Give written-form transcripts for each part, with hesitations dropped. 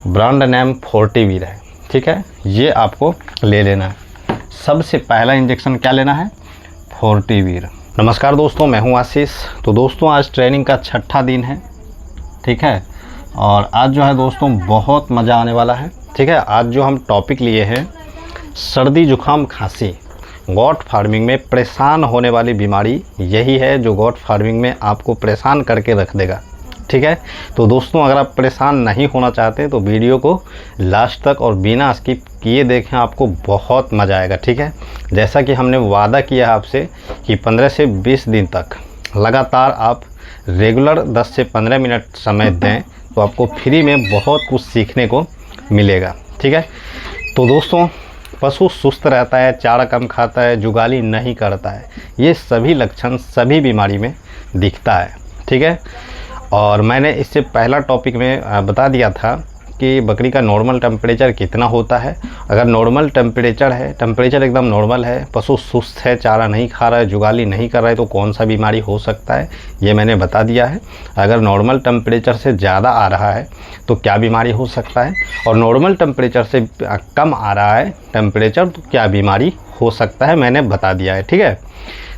Brand name फोर्टिवीर है, ठीक है। ये आपको ले लेना है। सबसे पहला इंजेक्शन क्या लेना है? फोर्टिवीर। नमस्कार दोस्तों, मैं हूं आशीष। तो दोस्तों आज ट्रेनिंग का 6ठा दिन है, ठीक है। और आज जो है दोस्तों बहुत मज़ा आने वाला है, ठीक है। आज जो हम टॉपिक लिए हैं सर्दी जुकाम खांसी, गॉट फार्मिंग में परेशान होने वाली बीमारी यही है जो गॉट फार्मिंग में आपको परेशान करके रख देगा, ठीक है। तो दोस्तों अगर आप परेशान नहीं होना चाहते तो वीडियो को लास्ट तक और बिना स्किप किए देखें, आपको बहुत मज़ा आएगा, ठीक है। जैसा कि हमने वादा किया है आपसे कि 15 से 20 दिन तक लगातार आप रेगुलर 10 से 15 मिनट समय दें तो आपको फ्री में बहुत कुछ सीखने को मिलेगा, ठीक है। तो दोस्तों पशु सुस्त रहता है, चारा कम खाता है, जुगाली नहीं करता है, ये सभी लक्षण सभी बीमारी में दिखता है, ठीक है। और मैंने इससे पहला टॉपिक में बता दिया था कि बकरी का नॉर्मल टेम्परेचर कितना होता है। अगर नॉर्मल टेम्परेचर है, टेम्परेचर एकदम नॉर्मल है, पशु सुस्त है, चारा नहीं खा रहा है, जुगाली नहीं कर रहा है, तो कौन सा बीमारी हो सकता है ये मैंने बता दिया है। अगर नॉर्मल टेम्परेचर से ज़्यादा आ रहा है तो क्या बीमारी हो सकता है, और नॉर्मल टेम्परेचर से कम आ रहा है टेम्परेचर तो क्या बीमारी हो सकता है, मैंने बता दिया है, ठीक है।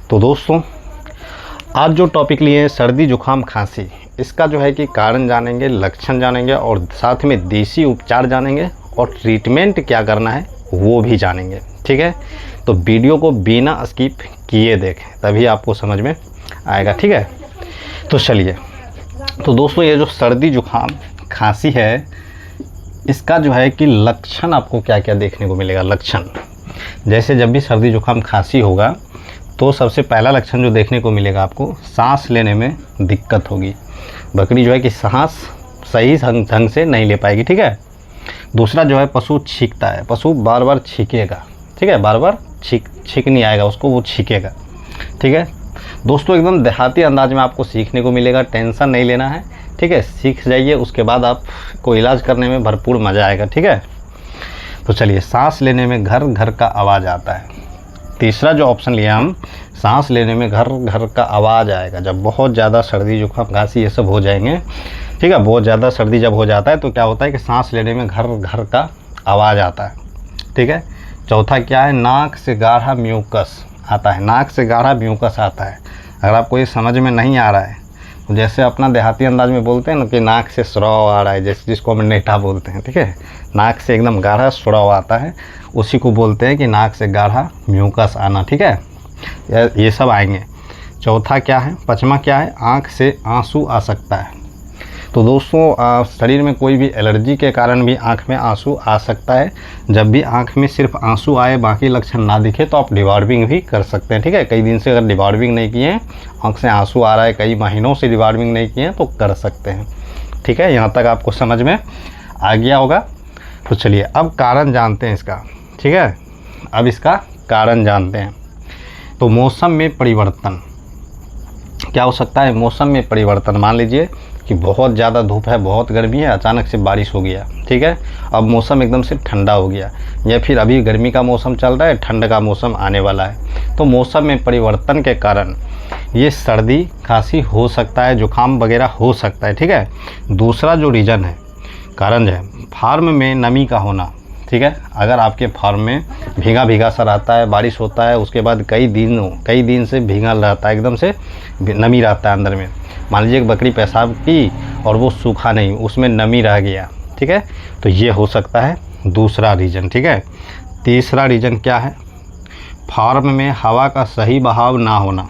तो दोस्तों आज जो टॉपिक लिए हैं सर्दी जुकाम खांसी, इसका जो है कि कारण जानेंगे, लक्षण जानेंगे और साथ में देसी उपचार जानेंगे और ट्रीटमेंट क्या करना है वो भी जानेंगे, ठीक है। तो वीडियो को बिना स्किप किए देखें तभी आपको समझ में आएगा, ठीक है। तो चलिए, तो दोस्तों ये जो सर्दी जुकाम खांसी है इसका जो है कि लक्षण आपको क्या क्या देखने को मिलेगा। लक्षण जैसे जब भी सर्दी जुकाम खांसी होगा तो सबसे पहला लक्षण जो देखने को मिलेगा आपको, सांस लेने में दिक्कत होगी। बकरी जो है कि सांस सही ढंग से नहीं ले पाएगी, ठीक है। दूसरा जो है पशु छींकता है, पशु बार बार छींकेगा, ठीक है, बार बार छींक नहीं आएगा उसको, वो छींकेगा, ठीक है। दोस्तों एकदम देहाती अंदाज में आपको सीखने को मिलेगा, टेंशन नहीं लेना है, ठीक है। सीख जाइए, उसके बाद आपको इलाज करने में भरपूर मज़ा आएगा, ठीक है। तो चलिए, सांस लेने में घर घर का आवाज़ आता है। तीसरा जो ऑप्शन लिया हम, सांस लेने में घर घर का आवाज़ आएगा। जब बहुत ज़्यादा सर्दी जुकाम खांसी ये सब हो जाएंगे, ठीक है, बहुत ज़्यादा सर्दी जब हो जाता है तो क्या होता है कि सांस लेने में घर घर का आवाज़ आता है, ठीक है। चौथा क्या है, नाक से गाढ़ा म्यूकस आता है, नाक से गाढ़ा म्यूकस आता है। अगर आपको ये समझ में नहीं आ रहा है तो जैसे अपना देहाती अंदाज में बोलते हैं ना कि नाक से स्राव आ रहा है, जैसे जिसको हम नेठा बोलते हैं, ठीक है, नाक से एकदम गाढ़ा स्राव आता है, उसी को बोलते हैं कि नाक से गाढ़ा म्यूकस आना, ठीक है। ये सब आएंगे। चौथा क्या है, पांचवा क्या है, आँख से आंसू आ सकता है। तो दोस्तों शरीर में कोई भी एलर्जी के कारण भी आँख में आंसू आ सकता है। जब भी आँख में सिर्फ आंसू आए, बाकी लक्षण ना दिखे, तो आप डिवॉर्मिंग भी कर सकते हैं, ठीक है। कई दिन से अगर डिवॉर्मिंग नहीं किए हैं, आँख से आंसू आ रहा है, कई महीनों से डिवॉर्मिंग नहीं किए हैं तो कर सकते हैं, ठीक है। यहाँ तक आपको समझ में आ गया होगा। तो चलिए अब कारण जानते हैं इसका, ठीक है। अब इसका कारण जानते हैं। तो मौसम में परिवर्तन क्या हो सकता है? मौसम में परिवर्तन, मान लीजिए कि बहुत ज़्यादा धूप है, बहुत गर्मी है, अचानक से बारिश हो गया, ठीक है। अब मौसम एकदम से ठंडा हो गया, या फिर अभी गर्मी का मौसम चल रहा है, ठंड का मौसम आने वाला है। तो मौसम में परिवर्तन के कारण ये सर्दी खांसी हो सकता है, जुकाम वगैरह हो सकता है, ठीक है। दूसरा जो रीज़न है, कारण है फार्म में नमी का होना, ठीक है। अगर आपके फार्म में भीगा भीगा सा रहता है, बारिश होता है, उसके बाद कई दिन से भीगा रहता है, एकदम से नमी रहता है अंदर में। मान लीजिए बकरी पेशाब की और वो सूखा नहीं, उसमें नमी रह गया, ठीक है। तो ये हो सकता है दूसरा रीज़न, ठीक है। तीसरा रीज़न क्या है, फार्म में हवा का सही बहाव ना होना।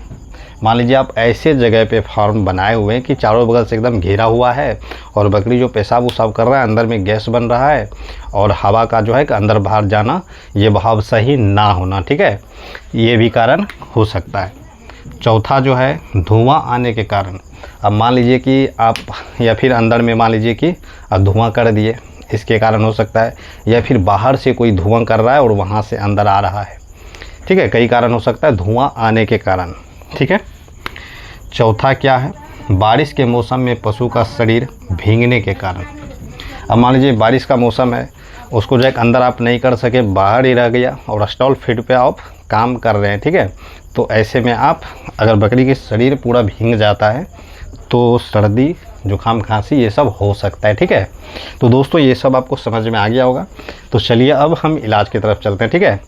मान लीजिए आप ऐसे जगह पे फार्म बनाए हुए हैं कि चारों बगल से एकदम घेरा हुआ है और बकरी जो पेशाब उसाब कर रहा है, अंदर में गैस बन रहा है और हवा का जो है कि अंदर बाहर जाना, ये बहाव सही ना होना, ठीक है। ये भी कारण हो सकता है। चौथा जो है धुआं आने के कारण। अब मान लीजिए कि आप या फिर अंदर में मान लीजिए कि अब धुआं कर दिए, इसके कारण हो सकता है, या फिर बाहर से कोई धुआं कर रहा है और वहाँ से अंदर आ रहा है, ठीक है। कई कारण हो सकता है धुआं आने के कारण, ठीक है। चौथा क्या है, बारिश के मौसम में पशु का शरीर भीगने के कारण। अब मान लीजिए बारिश का मौसम है, उसको जो है अंदर आप नहीं कर सके, बाहर ही रह गया और स्टॉल फीड पे आप काम कर रहे हैं, ठीक है। तो ऐसे में आप अगर बकरी के शरीर पूरा भीग जाता है तो सर्दी जुकाम खांसी ये सब हो सकता है। ठीक है, तो दोस्तों ये सब आपको समझ में आ गया होगा। तो चलिए अब हम इलाज की तरफ चलते हैं। ठीक है,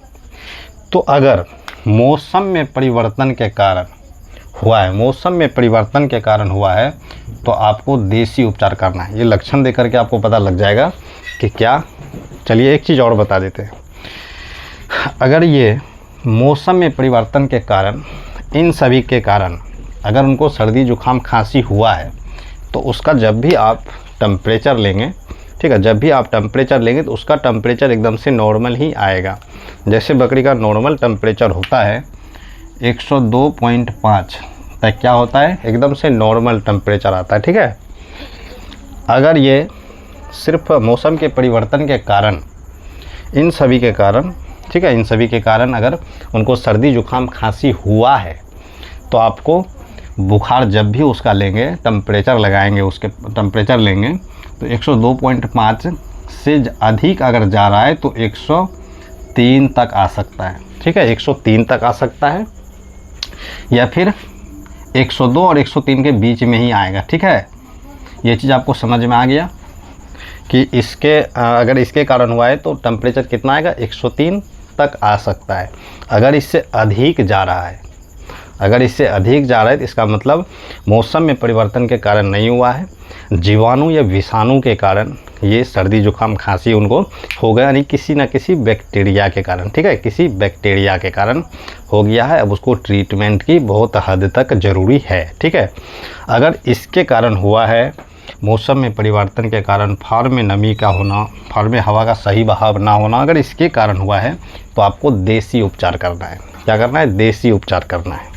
तो अगर मौसम में परिवर्तन के कारण हुआ है, मौसम में परिवर्तन के कारण हुआ है, तो आपको देसी उपचार करना है। ये लक्षण देख करके आपको पता लग जाएगा कि क्या। चलिए एक चीज़ और बता देते हैं, अगर ये मौसम में परिवर्तन के कारण, इन सभी के कारण अगर उनको सर्दी जुकाम खांसी हुआ है, तो उसका जब भी आप टेम्परेचर लेंगे, ठीक है, जब भी आप टेम्परेचर लेंगे तो उसका टेम्परेचर एकदम से नॉर्मल ही आएगा। जैसे बकरी का नॉर्मल टेम्परेचर होता है 102.5 तक, क्या होता है, एकदम से नॉर्मल टेम्परेचर आता है। ठीक है, अगर ये सिर्फ मौसम के परिवर्तन के कारण, इन सभी के कारण, ठीक है, इन सभी के कारण अगर उनको सर्दी जुकाम खांसी हुआ है, तो आपको बुखार जब भी उसका लेंगे, टेम्परेचर लगाएंगे, उसके टेम्परेचर लेंगे तो 102.5 से अधिक अगर जा रहा है तो 103 तक आ सकता है। ठीक है, 103 तक आ सकता है, या फिर 102 और 103 के बीच में ही आएगा। ठीक है, ये चीज़ आपको समझ में आ गया कि इसके अगर इसके कारण हुआ है तो टेम्परेचर कितना आएगा, 103 तक आ सकता है। अगर इससे अधिक जा रहा है, अगर इससे अधिक जा रहा है तो इसका मतलब मौसम में परिवर्तन के कारण नहीं हुआ है, जीवाणु या विषाणु के कारण ये सर्दी जुकाम खांसी उनको हो गया, यानी किसी न किसी बैक्टीरिया के कारण। ठीक है, किसी बैक्टीरिया के कारण हो गया है। अब उसको ट्रीटमेंट की बहुत हद तक ज़रूरी है। ठीक है, अगर इसके कारण हुआ है, मौसम में परिवर्तन के कारण, फार्म में नमी का होना, फार्म में हवा का सही बहाव ना होना, अगर इसके कारण हुआ है तो आपको देसी उपचार करना है। क्या करना है, देसी उपचार करना है।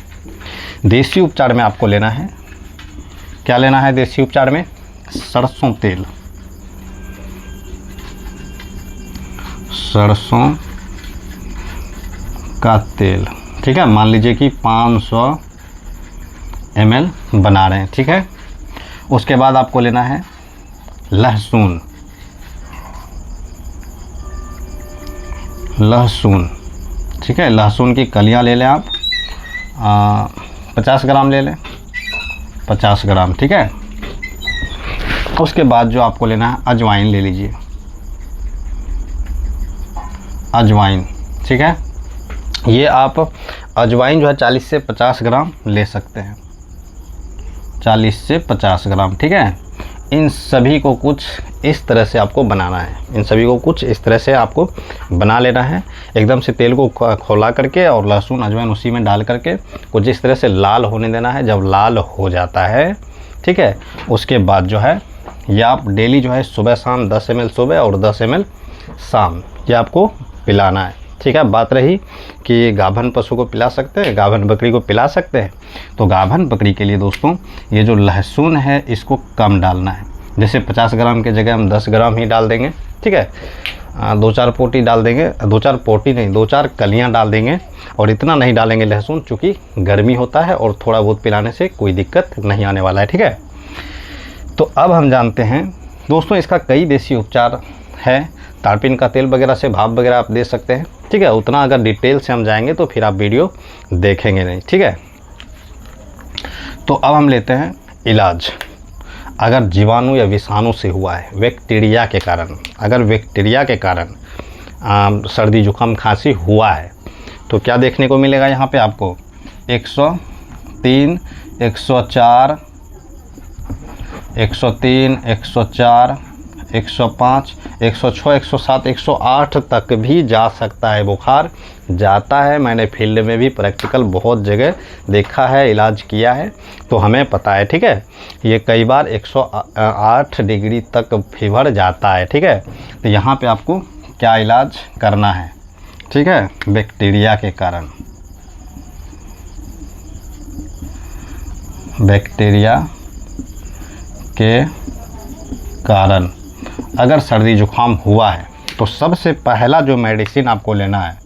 देसी उपचार में आपको लेना है, क्या लेना है देसी उपचार में, सरसों तेल, सरसों का तेल। ठीक है, मान लीजिए कि 500 ml बना रहे हैं। ठीक है, उसके बाद आपको लेना है लहसुन, लहसुन। ठीक है, लहसुन की कलियां ले लें आप, 50 ग्राम ले लें, 50 ग्राम। ठीक है, उसके बाद जो आपको लेना है अजवाइन ले लीजिए, अजवाइन। ठीक है, ये आप अजवाइन जो है 40 से 50 ग्राम ले सकते हैं, 40 से 50 ग्राम। ठीक है, इन सभी को कुछ इस तरह से आपको बनाना है, इन सभी को कुछ इस तरह से आपको बना लेना है। एकदम से तेल को खौला करके और लहसुन अजवाइन उसी में डाल करके कुछ इस तरह से लाल होने देना है। जब लाल हो जाता है, ठीक है, उसके बाद जो है ये आप डेली जो है सुबह शाम 10 ml सुबह और 10 ml शाम ये आपको पिलाना है। ठीक है, बात रही कि गाभन पशु को पिला सकते हैं, गाभन बकरी को पिला सकते हैं, तो गाभन बकरी के लिए दोस्तों ये जो लहसुन है इसको कम डालना है। जैसे 50 ग्राम के जगह हम 10 ग्राम ही डाल देंगे। ठीक है, 2-4 पोटी डाल देंगे, 2-4 पोटी नहीं, 2-4 कलियां डाल देंगे, और इतना नहीं डालेंगे लहसुन, चूँकि गर्मी होता है और थोड़ा बहुत पिलाने से कोई दिक्कत नहीं आने वाला है। ठीक है, तो अब हम जानते हैं दोस्तों इसका कई देसी उपचार है। तारपीन का तेल वगैरह से भाप वगैरह आप दे सकते हैं। ठीक है, उतना अगर डिटेल से हम जाएंगे तो फिर आप वीडियो देखेंगे नहीं। ठीक है, तो अब हम लेते हैं इलाज। अगर जीवाणु या विषाणु से हुआ है, बैक्टीरिया के कारण, अगर बैक्टीरिया के कारण सर्दी जुकाम खांसी हुआ है, तो क्या देखने को मिलेगा यहाँ पे आपको 103, 104, 103, 104, 105, 106, 107, 108 तक भी जा सकता है। बुखार जाता है, मैंने फील्ड में भी प्रैक्टिकल बहुत जगह देखा है, इलाज किया है, तो हमें पता है। ठीक है, ये कई बार 108 डिग्री तक फीवर जाता है। ठीक है, तो यहाँ पे आपको क्या इलाज करना है। ठीक है, बैक्टीरिया के कारण, बैक्टीरिया के कारण अगर सर्दी जुकाम हुआ है तो सबसे पहला जो मेडिसिन आपको लेना है,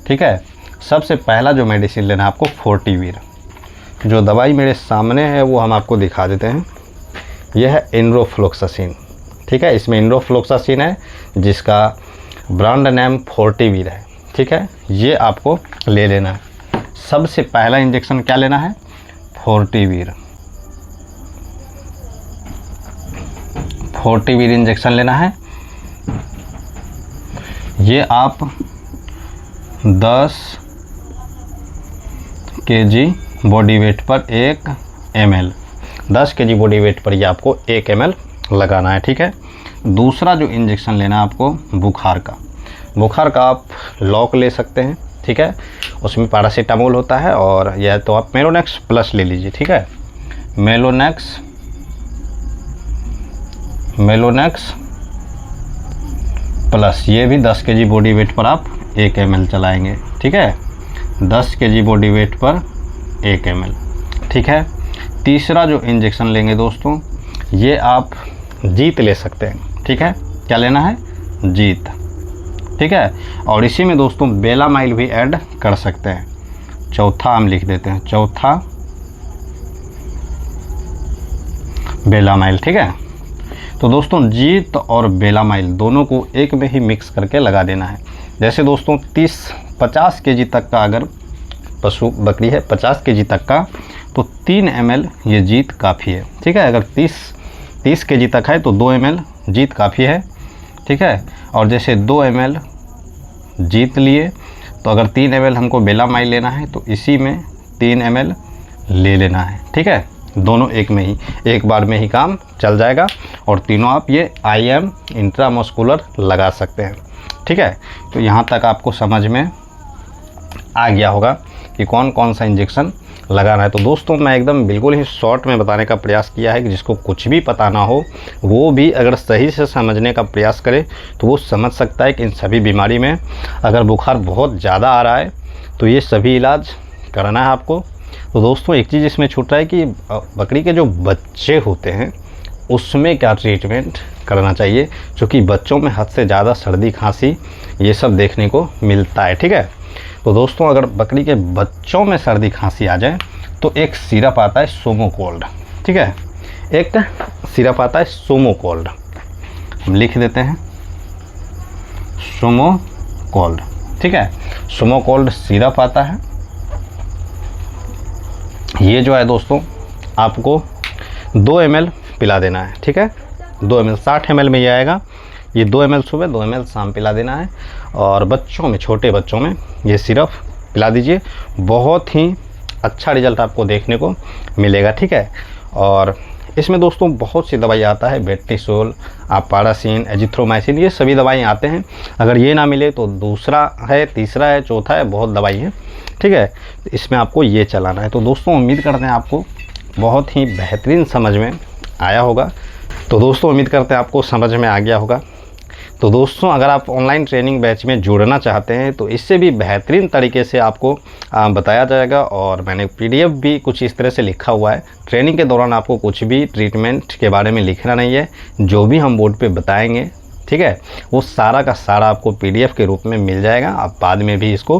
ठीक है, सबसे पहला जो मेडिसिन लेना है आपको फोर्टीवीर। जो दवाई मेरे सामने है वो हम आपको दिखा देते हैं। यह है एनरोफ्लोक्सासिन। ठीक है, इसमें एनरोफ्लोक्सासिन है जिसका ब्रांड नेम फोर्टीवीर है। ठीक है, ये आपको ले लेना है। सबसे पहला इंजेक्शन क्या लेना है, फोर्टीवीर। फोर्टीवीर इंजेक्शन लेना है। ये आप 10 kg बॉडी वेट पर 1 ml, 10 kg बॉडी वेट पर ये आपको 1 ml लगाना है, ठीक है। दूसरा जो इंजेक्शन लेना है आपको बुखार का आप लॉक ले सकते हैं, ठीक है। उसमें पैरासीटामोल होता है, और यह तो आप मेलोनेक्स प्लस ले लीजिए, ठीक है। मेलोनेक्स प्लस, ये भी 10 kg बॉडी वेट पर आप 1 ml चलाएंगे, ठीक है। 10 kg बॉडी वेट पर 1 ml, ठीक है। तीसरा जो इंजेक्शन लेंगे दोस्तों, ये आप जीत ले सकते हैं, ठीक है। क्या लेना है? जीत, ठीक है। और इसी में दोस्तों बेलामाइल भी ऐड कर सकते हैं। चौथा हम लिख देते हैं, चौथा बेलामाइल, ठीक है। तो दोस्तों जीत और बेलामाइल दोनों को एक में ही मिक्स करके लगा देना है। जैसे दोस्तों 50 kg तक का अगर पशु बकरी है, 50 kg तक का, तो 3 ml ये जीत काफ़ी है, ठीक है। अगर 30 kg तक है तो 2 ml जीत काफ़ी है, ठीक है। और जैसे 2 ml जीत लिए, तो अगर 3 ml हमको बेलामाइल लेना है तो इसी में 3 ml ले लेना है, ठीक है। दोनों एक में ही, एक बार में ही काम चल जाएगा, और तीनों आप ये IM इंट्रामस्कुलर लगा सकते हैं, ठीक है। तो यहाँ तक आपको समझ में आ गया होगा कि कौन कौन सा इंजेक्शन लगाना है। तो दोस्तों मैं एकदम बिल्कुल ही शॉर्ट में बताने का प्रयास किया है कि जिसको कुछ भी पता ना हो वो भी अगर सही से समझने का प्रयास करे तो वो समझ सकता है कि इन सभी बीमारी में अगर बुखार बहुत ज़्यादा आ रहा है तो ये सभी इलाज कराना है आपको। तो दोस्तों एक चीज़ इसमें छूट रहा है कि बकरी के जो बच्चे होते हैं उसमें क्या ट्रीटमेंट करना चाहिए, क्योंकि बच्चों में हद से ज़्यादा सर्दी खांसी ये सब देखने को मिलता है, ठीक है। तो दोस्तों अगर बकरी के बच्चों में सर्दी खांसी आ जाए तो एक सिरप आता है सोमोकोल्ड, ठीक है। एक सिरप आता है सोमोकोल्ड, हम लिख देते हैं सोमोकोल्ड, ठीक है। सोमोकोल्ड सिरप आता है। ये जो है दोस्तों आपको 2 ml पिला देना है, ठीक है। 2 ml 60 ml में ये आएगा। ये 2 ml सुबह 2 ml शाम पिला देना है, और बच्चों में, छोटे बच्चों में ये सिरप पिला दीजिए। बहुत ही अच्छा रिजल्ट आपको देखने को मिलेगा, ठीक है। और इसमें दोस्तों बहुत सी दवाई आता है, बेट्रिसोल, पारासीन, एजिथ्रोमाइसिन, ये सभी दवाएं आते हैं। अगर ये ना मिले तो दूसरा है, तीसरा है, चौथा है, बहुत दवाई है, ठीक है। तो इसमें आपको ये चलाना है। तो दोस्तों उम्मीद करते हैं आपको बहुत ही बेहतरीन समझ में आया होगा। तो दोस्तों उम्मीद करते हैं आपको समझ में आ गया होगा। तो दोस्तों अगर आप ऑनलाइन ट्रेनिंग बैच में जुड़ना चाहते हैं तो इससे भी बेहतरीन तरीके से आपको बताया जाएगा, और मैंने PDF भी कुछ इस तरह से लिखा हुआ है। ट्रेनिंग के दौरान आपको कुछ भी ट्रीटमेंट के बारे में लिखना नहीं है, जो भी हम बोर्ड पे बताएंगे, ठीक है, वो सारा का सारा आपको PDF के रूप में मिल जाएगा। आप बाद में भी इसको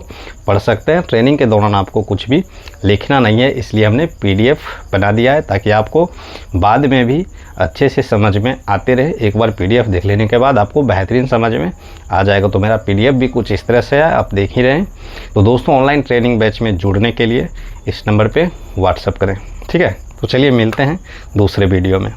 पढ़ सकते हैं। ट्रेनिंग के दौरान आपको कुछ भी लिखना नहीं है, इसलिए हमने PDF बना दिया है ताकि आपको बाद में भी अच्छे से समझ में आते रहे। एक बार PDF देख लेने के बाद आपको बेहतरीन समझ में आ जाएगा। तो मेरा PDF भी कुछ इस तरह से है, आप देख ही रहे हैं। तो दोस्तों ऑनलाइन ट्रेनिंग बैच में जुड़ने के लिए इस नंबर पर व्हाट्सअप करें, ठीक है। तो चलिए मिलते हैं दूसरे वीडियो में।